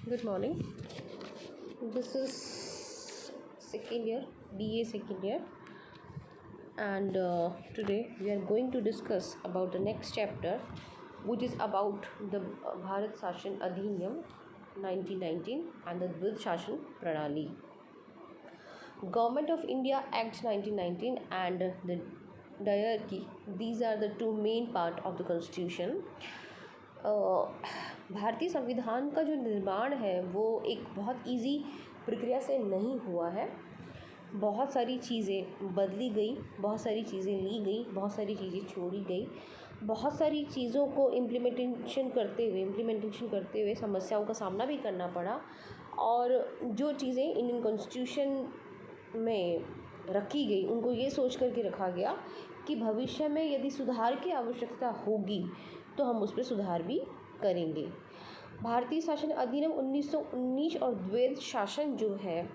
Good morning. This is second year, BA second year, and today we are going to discuss about the next chapter, which is about the Bharat Sashan Adhiniyam 1919 and the Dvij Shashan Pranali. Government of India Act 1919 and the Diarchy, these are the two main part of the constitution. भारतीय संविधान का जो निर्माण है वो एक बहुत easy प्रक्रिया से नहीं हुआ है। बहुत सारी चीज़ें बदली गई, बहुत सारी चीज़ें ली गई, बहुत सारी चीज़ें छोड़ी गई, बहुत सारी चीज़ों को इम्प्लीमेंटेशन करते हुए समस्याओं का सामना भी करना पड़ा। और जो चीज़ें इंडियन कॉन्स्टिट्यूशन में रखी गई उनको ये सोच करके रखा गया कि भविष्य में यदि सुधार की आवश्यकता होगी तो हम उस पर सुधार भी करेंगे। भारतीय शासन अधिनियम 1919 और द्वैध शासन जो है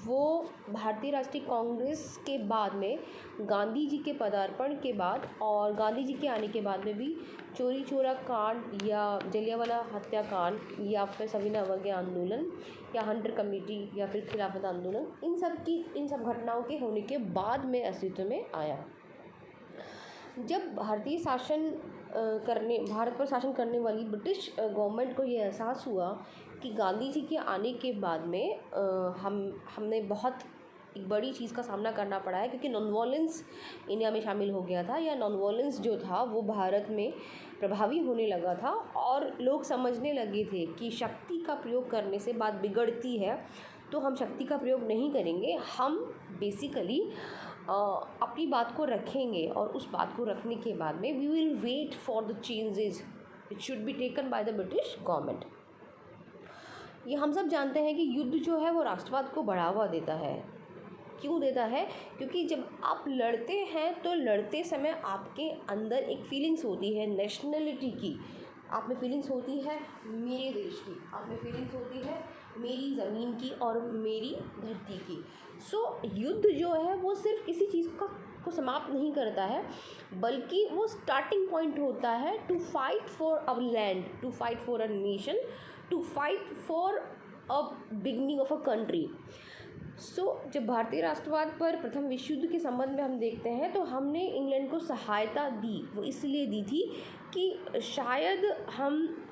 वो भारतीय राष्ट्रीय कांग्रेस के बाद में गांधी जी के पदार्पण के बाद और गांधी जी के आने के बाद में भी चोरी चोरा कांड या जलियांवाला हत्याकांड या फिर सविनय अवज्ञा आंदोलन या हंटर कमेटी या फिर खिलाफत आंदोलन इन सब घटनाओं के होने के बाद में अस्तित्व में आया। जब भारत पर शासन करने वाली ब्रिटिश गवर्नमेंट को ये एहसास हुआ कि गांधी जी के आने के बाद में हमने बहुत एक बड़ी चीज़ का सामना करना पड़ा है, क्योंकि नॉन वायलेंस इंडिया में शामिल हो गया था या नॉन वायलेंस जो था वो भारत में प्रभावी होने लगा था और लोग समझने लगे थे कि शक्ति का प्रयोग करने से बात बिगड़ती है, तो हम शक्ति का प्रयोग नहीं करेंगे, हम बेसिकली अपनी बात को रखेंगे और उस बात को रखने के बाद में we will wait for the changes it should be taken by the British government. ये हम सब जानते हैं कि युद्ध जो है वो राष्ट्रवाद को बढ़ावा देता है। क्यों देता है? क्योंकि जब आप लड़ते हैं तो लड़ते समय आपके अंदर एक फीलिंग्स होती है नेशनलिटी की, आप में फीलिंग्स होती है मेरे देश की, आप में फीलिंग्स होती है मेरी ज़मीन की और मेरी धरती की। युद्ध जो है वो सिर्फ किसी चीज़ को समाप्त नहीं करता है, बल्कि वो स्टार्टिंग पॉइंट होता है to fight for our land, to fight for a nation, to fight for a beginning of a country. जब भारतीय राष्ट्रवाद पर प्रथम विश्व युद्ध के संबंध में हम देखते हैं तो हमने इंग्लैंड को सहायता दी, वो इसलिए दी थी कि शायद हम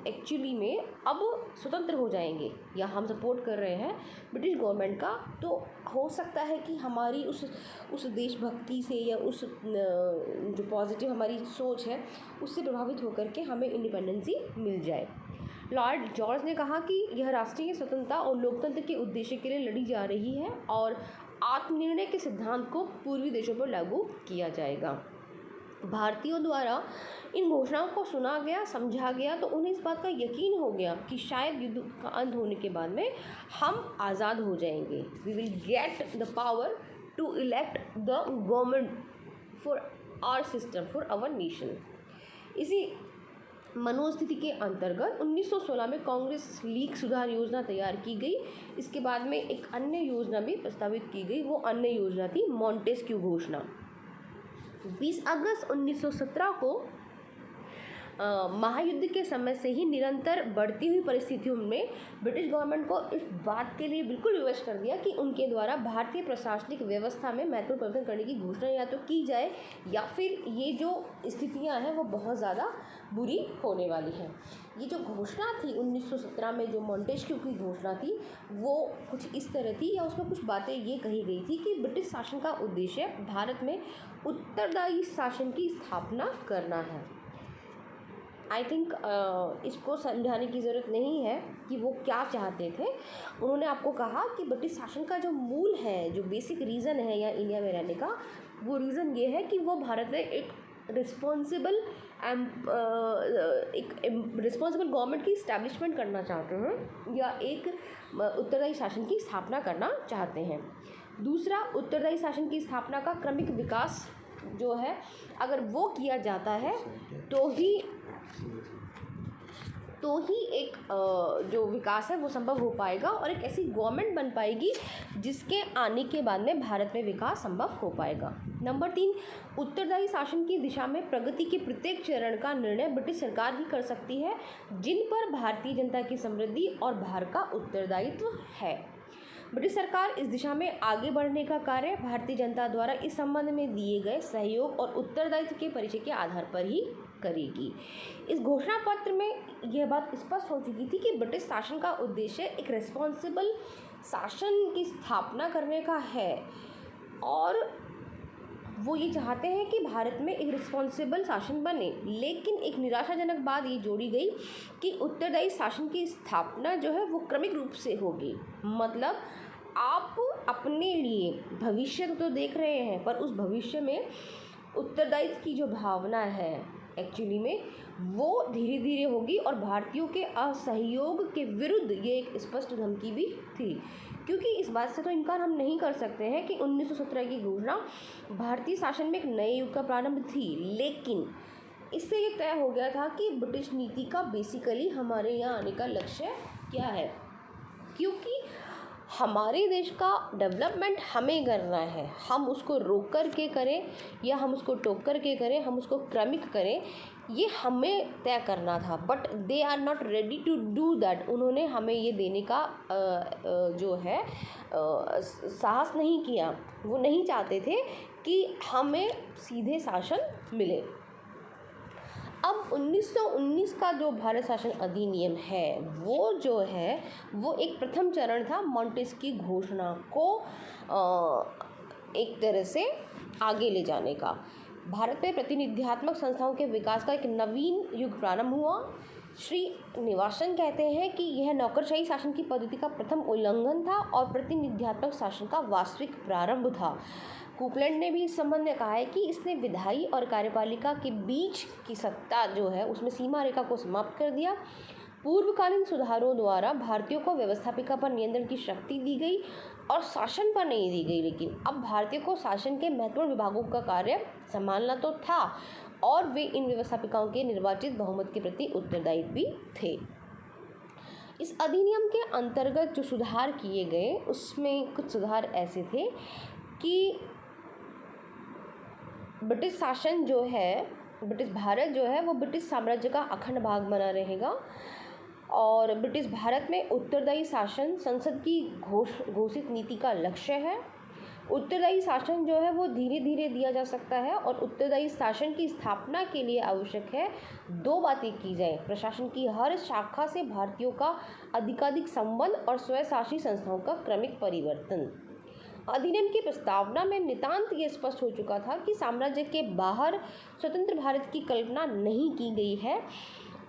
एक्चुअली में अब स्वतंत्र हो जाएंगे या हम सपोर्ट कर रहे हैं ब्रिटिश गवर्नमेंट का, तो हो सकता है कि हमारी उस देशभक्ति से या उस जो पॉजिटिव हमारी सोच है उससे प्रभावित होकर के हमें इंडिपेंडेंसी मिल जाए। लॉर्ड जॉर्ज ने कहा कि यह राष्ट्रीय स्वतंत्रता और लोकतंत्र के उद्देश्य के लिए लड़ी जा रही है और आत्मनिर्णय के सिद्धांत को पूर्वी देशों पर लागू किया जाएगा। भारतीयों द्वारा इन घोषणाओं को सुना गया, समझा गया, तो उन्हें इस बात का यकीन हो गया कि शायद युद्ध का अंत होने के बाद में हम आज़ाद हो जाएंगे। We will get the power to elect the government for our system, for our nation. इसी मनोस्थिति के अंतर्गत 1916 में कांग्रेस लीग सुधार योजना तैयार की गई। इसके बाद में एक अन्य योजना भी प्रस्तावित की गई, वो अन्य योजना थी मॉन्टेस्क्यू घोषणा। 20 अगस्त 1917 को महायुद्ध के समय से ही निरंतर बढ़ती हुई परिस्थितियों में ब्रिटिश गवर्नमेंट को इस बात के लिए बिल्कुल विवश कर दिया कि उनके द्वारा भारतीय प्रशासनिक व्यवस्था में महत्वपूर्ण परिवर्तन करने की घोषणा या तो की जाए या फिर ये जो स्थितियां हैं वो बहुत ज़्यादा बुरी होने वाली हैं। ये जो घोषणा थी 1917 में, जो मॉन्टेस्क्यू की घोषणा थी, वो कुछ इस तरह थी या उसमें कुछ बातें ये कही गई थी कि ब्रिटिश शासन का उद्देश्य भारत में उत्तरदायी शासन की स्थापना करना है। आई थिंक इसको समझाने की ज़रूरत नहीं है कि वो क्या चाहते थे। उन्होंने आपको कहा कि ब्रिटिश शासन का जो मूल है, जो बेसिक रीज़न है या इंडिया में रहने का, वो रीज़न ये है कि वो भारत में एक रिस्पॉन्सिबल गवर्नमेंट की इस्टेब्लिशमेंट करना चाहते हैं या एक उत्तरदायी शासन की स्थापना करना चाहते हैं। दूसरा, उत्तरदायी शासन की स्थापना का क्रमिक विकास जो है, अगर वो किया जाता है तो ही तो ही एक जो विकास है वो संभव हो पाएगा और एक ऐसी गवर्नमेंट बन पाएगी जिसके आने के बाद में भारत में विकास संभव हो पाएगा। नंबर 3, उत्तरदायी शासन की दिशा में प्रगति के प्रत्येक चरण का निर्णय ब्रिटिश सरकार ही कर सकती है, जिन पर भारतीय जनता की समृद्धि और भार का उत्तरदायित्व है। ब्रिटिश सरकार इस दिशा में आगे बढ़ने का कार्य भारतीय जनता द्वारा इस संबंध में दिए गए सहयोग और उत्तरदायित्व के परिचय के आधार पर ही करेगी। इस घोषणा पत्र में यह बात स्पष्ट हो चुकी थी कि ब्रिटिश शासन का उद्देश्य एक रिस्पॉन्सिबल शासन की स्थापना करने का है और वो ये चाहते हैं कि भारत में एक रिस्पॉन्सिबल शासन बने। लेकिन एक निराशाजनक बात ये जोड़ी गई कि उत्तरदायी शासन की स्थापना जो है वो क्रमिक रूप से होगी। मतलब आप अपने लिए भविष्य तो देख रहे हैं, पर उस भविष्य में उत्तरदायित्व की जो भावना है एक्चुअली में वो धीरे धीरे होगी और भारतीयों के असहयोग के विरुद्ध ये एक स्पष्ट धमकी भी थी, क्योंकि इस बात से तो इनकार हम नहीं कर सकते हैं कि 1917 की घोषणा भारतीय शासन में एक नए युग का प्रारंभ थी। लेकिन इससे ये तय हो गया था कि ब्रिटिश नीति का बेसिकली हमारे यहाँ आने का लक्ष्य क्या है, क्योंकि हमारे देश का डेवलपमेंट हमें करना है। हम उसको रोक कर के करें या हम उसको टोक कर के करें, हम उसको क्रमिक करें, ये हमें तय करना था। But they are not ready to do that. उन्होंने हमें ये देने का जो है साहस नहीं किया। वो नहीं चाहते थे कि हमें सीधे शासन मिले। अब 1919 का जो भारत शासन अधिनियम है वो जो है वो एक प्रथम चरण था मॉन्टेस्क्यू घोषणा को एक तरह से आगे ले जाने का। भारत में प्रतिनिध्यात्मक संस्थाओं के विकास का एक नवीन युग प्रारंभ हुआ। श्री निवासन कहते हैं कि यह नौकरशाही शासन की पद्धति का प्रथम उल्लंघन था और प्रतिनिध्यात्मक शासन का वास्तविक प्रारंभ था। कूपलैंड ने भी इस संबंध में कहा है कि इसने विधायी और कार्यपालिका के बीच की सत्ता जो है उसमें सीमा रेखा को समाप्त कर दिया। पूर्वकालीन सुधारों द्वारा भारतीयों को व्यवस्थापिका पर नियंत्रण की शक्ति दी गई और शासन पर नहीं दी गई, लेकिन अब भारतीयों को शासन के महत्वपूर्ण विभागों का कार्य संभालना तो था और वे इन व्यवस्थापिकाओं के निर्वाचित बहुमत के प्रति उत्तरदायी भी थे। इस अधिनियम के अंतर्गत जो सुधार किए गए उसमें कुछ सुधार ऐसे थे कि ब्रिटिश शासन जो है, ब्रिटिश भारत जो है वो ब्रिटिश साम्राज्य का अखंड भाग बना रहेगा और ब्रिटिश भारत में उत्तरदायी शासन संसद की घोषित नीति का लक्ष्य है। उत्तरदायी शासन जो है वो धीरे धीरे दिया जा सकता है और उत्तरदायी शासन की स्थापना के लिए आवश्यक है दो बातें की जाए: प्रशासन की हर शाखा से भारतीयों का अधिकाधिक संबंध और स्वशासी संस्थाओं का क्रमिक परिवर्तन। अधिनियम की प्रस्तावना में नितांत ये स्पष्ट हो चुका था कि साम्राज्य के बाहर स्वतंत्र भारत की कल्पना नहीं की गई है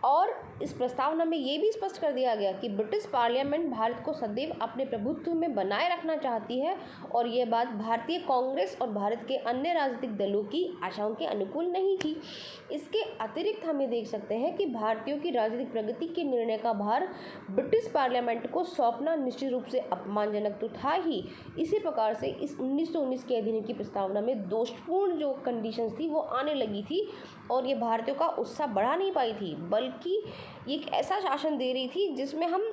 और इस प्रस्तावना में ये भी स्पष्ट कर दिया गया कि ब्रिटिश पार्लियामेंट भारत को सदैव अपने प्रभुत्व में बनाए रखना चाहती है और ये बात भारतीय कांग्रेस और भारत के अन्य राजनीतिक दलों की आशाओं के अनुकूल नहीं थी। इसके अतिरिक्त हम ये देख सकते हैं कि भारतीयों की राजनीतिक प्रगति के निर्णय का भार ब्रिटिश पार्लियामेंट को सौंपना निश्चित रूप से अपमानजनक तो था ही। इसी प्रकार से इस 1919 के अधिनियम की प्रस्तावना में दोषपूर्ण जो कंडीशंस थी वो आने लगी थी और ये भारतीयों का उत्साह बढ़ा नहीं पाई थी, बल्कि ये एक ऐसा शासन दे रही थी जिसमें हम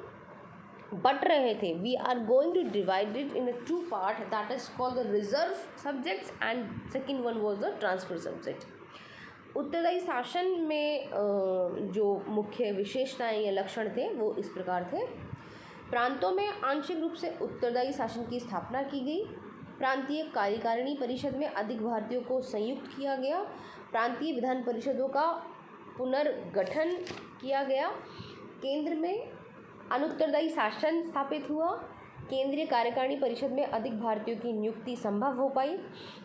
बट रहे थे। We are going to divide it in 2 part, that is called the reserve subjects and second one was the transfer subject. उत्तरदायी शासन में जो मुख्य विशेषताएं या लक्षण थे वो इस प्रकार थे। प्रांतों में आंशिक रूप से उत्तरदायी शासन की स्थापना की गई। प्रांतीय कार्यकारिणी परिषद में अधिक भारतीयों को संयुक्त किया गया। प्रांतीय विधान परिषदों का पुनर्गठन किया गया। केंद्र में अनुत्तरदायी शासन स्थापित हुआ। केंद्रीय कार्यकारिणी परिषद में अधिक भारतीयों की नियुक्ति संभव हो पाई।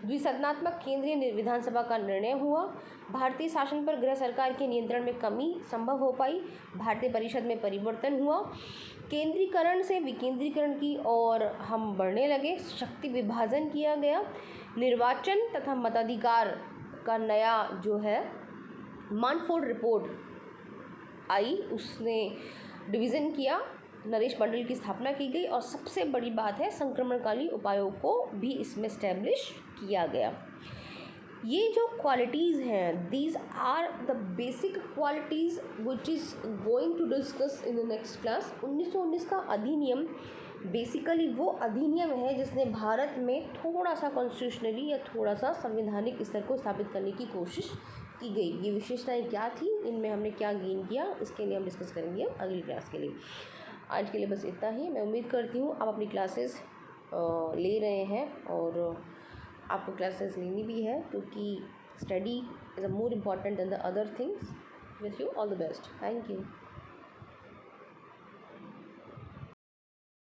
द्विसदनात्मक केंद्रीय विधानसभा का निर्णय हुआ। भारतीय शासन पर गृह सरकार के नियंत्रण में कमी संभव हो पाई। भारतीय परिषद में परिवर्तन हुआ। केंद्रीकरण से विकेंद्रीकरण की ओर हम बढ़ने लगे। शक्ति विभाजन किया गया। निर्वाचन तथा मताधिकार का नया जो है मानफोर्ड रिपोर्ट आई, उसने डिवीज़न किया। नरेश मंडल की स्थापना की गई और सबसे बड़ी बात है संक्रमणकालीन उपायों को भी इसमें इस्टेब्लिश किया गया। ये जो क्वालिटीज़ हैं, these are the basic qualities which is going to discuss in the next class. 1919 का अधिनियम बेसिकली वो अधिनियम है जिसने भारत में थोड़ा सा कॉन्स्टिट्यूशनली या थोड़ा सा संवैधानिक स्तर को स्थापित करने की कोशिश की गई। ये विशेषताएं क्या थी, इनमें हमने क्या गेन किया, इसके लिए हम डिस्कस करेंगे अगली क्लास के लिए। आज के लिए बस इतना ही। मैं उम्मीद करती हूँ आप अपनी क्लासेस ले रहे हैं और आपको क्लासेस लेनी भी है, क्योंकि study is a more important than the other things. Wish you all the best. Thank you.